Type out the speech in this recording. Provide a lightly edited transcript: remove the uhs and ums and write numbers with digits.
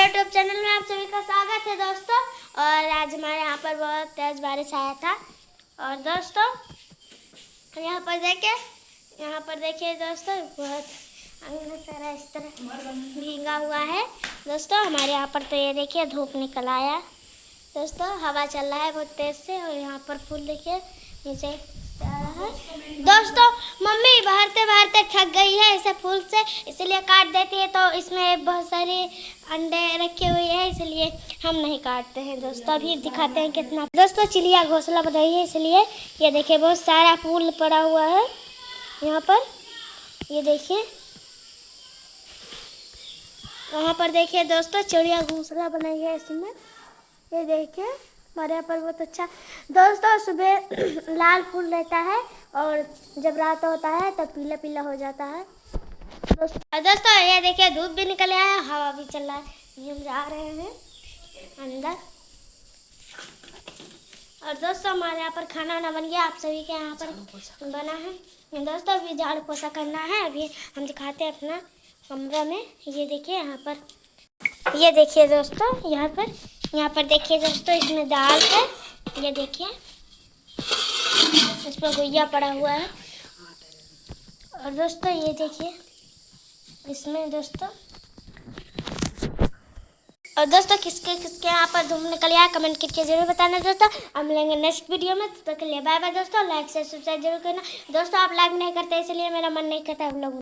YouTube channel में आप सभी का स्वागत है दोस्तों। और आज हमारे यहाँ पर बहुत तेज़ बारिश आया था। और दोस्तों यहाँ पर देखिए दोस्तों, बहुत अंगना सारा इस तरह भींगा हुआ है। दोस्तों हमारे यहाँ पर तो ये देखिए धूप निकल आया। दोस्तों हवा चल रहा है बहुत तेज़ से। और यहाँ पर फूल देखिए नीचे आ रहा है। दोस्तों मम्मी बहारते बहारते थक गई है इसे फूल से, इसलिए काट देती है। तो इसमें बहुत सारे अंडे रखे हुए हैं, इसलिए हम नहीं काटते हैं। दोस्तों अभी दिखाते हैं कितना। दोस्तों चिड़िया घोंसला बनाई है, इसलिए ये देखिए बहुत सारा फूल पड़ा हुआ है यहाँ पर। ये देखिए वहाँ पर देखिए दोस्तों चिड़िया घोंसला बनाई है इसमें। ये देखिए हमारे यहाँ पर बहुत अच्छा। दोस्तों सुबह लाल फूल रहता है और जब रात होता है तब पीला पीला हो जाता है। दोस्तों ये देखिए धूप भी निकल आया, हवा भी चल रहा है। हम जा रहे हैं अंदर। और दोस्तों हमारे यहाँ पर खाना वाना बन गया, आप सभी के यहाँ पर बना है। दोस्तों अभी झाड़ू पोछा करना है। अभी हम दिखाते हैं अपना कमरा में। ये देखिए यहाँ पर, ये देखिए दोस्तों यहाँ पर देखिए दोस्तों इसमें दाल है। ये देखिए इस पर गुइया पड़ा हुआ है। और दोस्तों ये देखिए इसमें दोस्तों, और दोस्तों किसके किसके यहाँ पर धूम निकल आया कमेंट करके जरूर बताना दोस्तों। हम मिलेंगे नेक्स्ट वीडियो में, तब तक के लिए बाय बाय दोस्तों। लाइक से सब्सक्राइब जरूर करना दोस्तों। आप लाइक नहीं करते इसलिए मेरा मन नहीं करता आप लोग